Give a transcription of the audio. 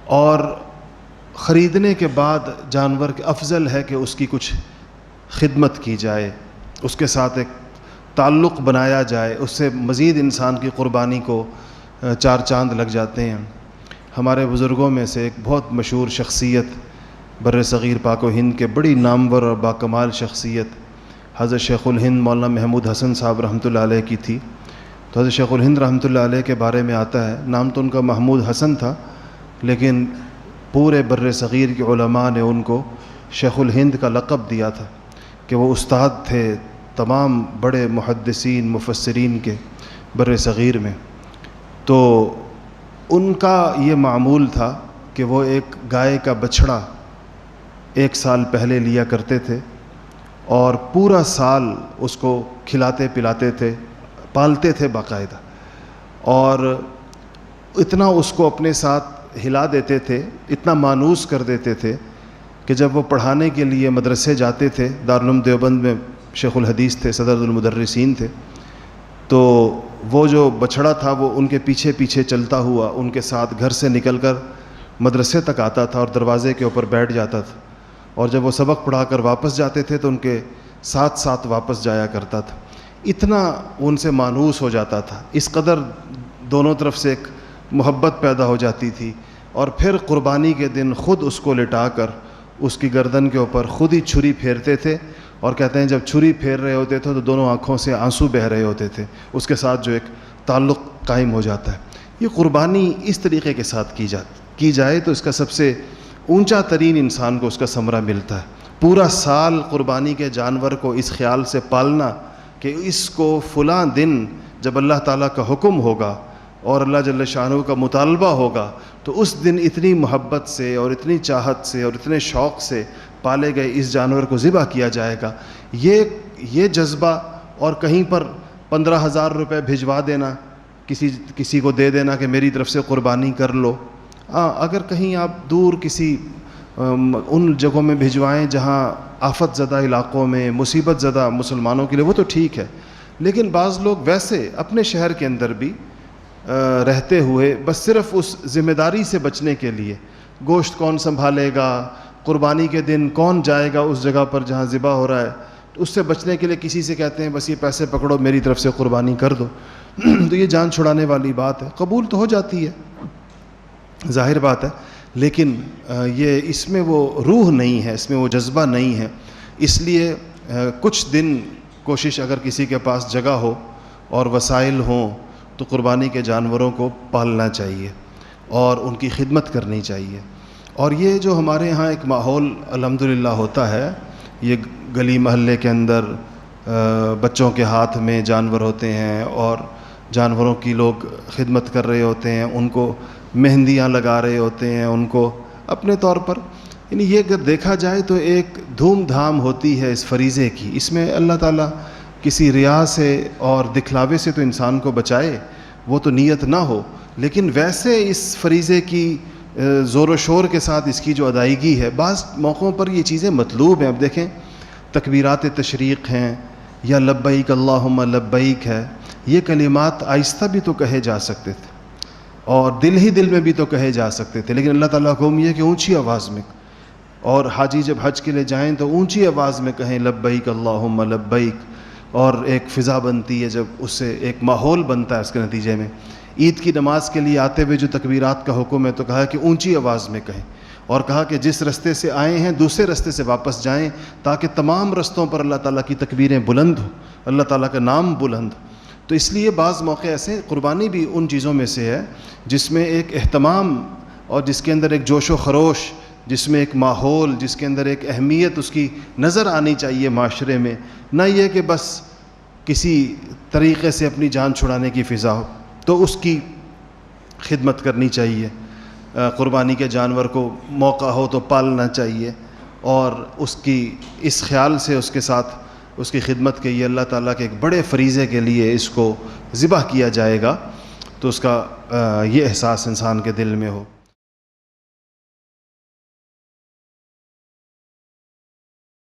اور خریدنے کے بعد جانور کے افضل ہے کہ اس کی کچھ خدمت کی جائے، اس کے ساتھ ایک تعلق بنایا جائے، اس سے مزید انسان کی قربانی کو چار چاند لگ جاتے ہیں۔ ہمارے بزرگوں میں سے ایک بہت مشہور شخصیت بر صغیر پاک و ہند کے بڑی نامور اور باکمال شخصیت حضرت شیخ الہند مولانا محمود حسن صاحب رحمۃ اللہ علیہ کی تھی۔ تو حضرت شیخ الہند رحمۃ اللہ علیہ کے بارے میں آتا ہے، نام تو ان کا محمود حسن تھا، لیکن پورے بر صغیر کے علماء نے ان کو شیخ الہند کا لقب دیا تھا کہ وہ استاد تھے تمام بڑے محدثین مفسرین کے بر صغیر میں۔ تو ان کا یہ معمول تھا کہ وہ ایک گائے کا بچھڑا 1 سال پہلے لیا کرتے تھے اور پورا سال اس کو کھلاتے پلاتے تھے، پالتے تھے باقاعدہ، اور اتنا اس کو اپنے ساتھ ہلا دیتے تھے، اتنا مانوس کر دیتے تھے کہ جب وہ پڑھانے کے لیے مدرسے جاتے تھے، دارالعلوم دیوبند میں شیخ الحدیث تھے، صدر المدرسین تھے، تو وہ جو بچھڑا تھا وہ ان کے پیچھے پیچھے چلتا ہوا ان کے ساتھ گھر سے نکل کر مدرسے تک آتا تھا اور دروازے کے اوپر بیٹھ جاتا تھا، اور جب وہ سبق پڑھا کر واپس جاتے تھے تو ان کے ساتھ ساتھ واپس جایا کرتا تھا۔ اتنا ان سے مانوس ہو جاتا تھا، اس قدر دونوں طرف سے ایک محبت پیدا ہو جاتی تھی، اور پھر قربانی کے دن خود اس کو لٹا کر اس کی گردن کے اوپر خود ہی چھری پھیرتے تھے، اور کہتے ہیں جب چھری پھیر رہے ہوتے تھے تو دونوں آنکھوں سے آنسو بہہ رہے ہوتے تھے، اس کے ساتھ جو ایک تعلق قائم ہو جاتا ہے۔ یہ قربانی اس طریقے کے ساتھ کی جائے تو اس کا سب سے اونچا ترین انسان کو اس کا ثمرہ ملتا ہے۔ پورا سال قربانی کے جانور کو اس خیال سے پالنا کہ اس کو فلاں دن جب اللہ تعالیٰ کا حکم ہوگا اور اللہ جل شانہ کا مطالبہ ہوگا تو اس دن اتنی محبت سے اور اتنی چاہت سے اور اتنے شوق سے پالے گئے اس جانور کو ذبح کیا جائے گا، یہ جذبہ، اور کہیں پر 15,000 روپے بھجوا دینا، کسی کو دے دینا کہ میری طرف سے قربانی کر لو۔ اگر کہیں آپ دور کسی ان جگہوں میں بھجوائیں جہاں آفت زدہ علاقوں میں مصیبت زدہ مسلمانوں کے لیے، وہ تو ٹھیک ہے، لیکن بعض لوگ ویسے اپنے شہر کے اندر بھی رہتے ہوئے بس صرف اس ذمہ داری سے بچنے کے لیے، گوشت کون سنبھالے گا، قربانی کے دن کون جائے گا اس جگہ پر جہاں ذبح ہو رہا ہے، اس سے بچنے کے لیے کسی سے کہتے ہیں بس یہ پیسے پکڑو میری طرف سے قربانی کر دو۔ تو یہ جان چھڑانے والی بات ہے، قبول تو ہو جاتی ہے ظاہر بات ہے، لیکن یہ اس میں وہ روح نہیں ہے، اس میں وہ جذبہ نہیں ہے۔ اس لیے کچھ دن کوشش اگر کسی کے پاس جگہ ہو اور وسائل ہوں تو قربانی کے جانوروں کو پالنا چاہیے اور ان کی خدمت کرنی چاہیے۔ اور یہ جو ہمارے ہاں ایک ماحول الحمدللہ ہوتا ہے، یہ گلی محلے کے اندر بچوں کے ہاتھ میں جانور ہوتے ہیں اور جانوروں کی لوگ خدمت کر رہے ہوتے ہیں، ان کو مہندیاں لگا رہے ہوتے ہیں، ان کو اپنے طور پر، یعنی یہ اگر دیکھا جائے تو ایک دھوم دھام ہوتی ہے اس فریضے کی۔ اس میں اللہ تعالیٰ کسی ریا سے اور دکھلاوے سے تو انسان کو بچائے، وہ تو نیت نہ ہو، لیکن ویسے اس فریضے کی زور و شور کے ساتھ اس کی جو ادائیگی ہے، بعض موقعوں پر یہ چیزیں مطلوب ہیں۔ اب دیکھیں تکبیرات تشریق ہیں یا لبیک اللہم لبیک ہے، یہ کلمات آہستہ بھی تو کہے جا سکتے تھے اور دل ہی دل میں بھی تو کہے جا سکتے تھے، لیکن اللہ تعالیٰ کو یہ کہ اونچی آواز میں، اور حاجی جب حج کے لیے جائیں تو اونچی آواز میں کہیں لبیک اللہم لبیک، اور ایک فضا بنتی ہے، جب اس سے ایک ماحول بنتا ہے اس کے نتیجے میں۔ عید کی نماز کے لیے آتے ہوئے جو تکبیرات کا حکم ہے تو کہا کہ اونچی آواز میں کہیں، اور کہا کہ جس رستے سے آئے ہیں دوسرے رستے سے واپس جائیں تاکہ تمام رستوں پر اللہ تعالیٰ کی تکبیریں بلند ہوں، اللہ تعالیٰ کا نام بلند ہو۔ تو اس لیے بعض موقع ایسے قربانی بھی ان چیزوں میں سے ہے جس میں ایک اہتمام اور جس کے اندر ایک جوش و خروش، جس میں ایک ماحول، جس کے اندر ایک اہمیت اس کی نظر آنی چاہیے معاشرے میں، نہ یہ کہ بس کسی طریقے سے اپنی جان چھڑانے کی فضا ہو۔ تو اس کی خدمت کرنی چاہیے، قربانی کے جانور کو موقع ہو تو پالنا چاہیے، اور اس کی اس خیال سے اس کے ساتھ اس کی خدمت کے یہ اللہ تعالیٰ کے ایک بڑے فریضے کے لیے اس کو ذبح کیا جائے گا، تو اس کا یہ احساس انسان کے دل میں ہو۔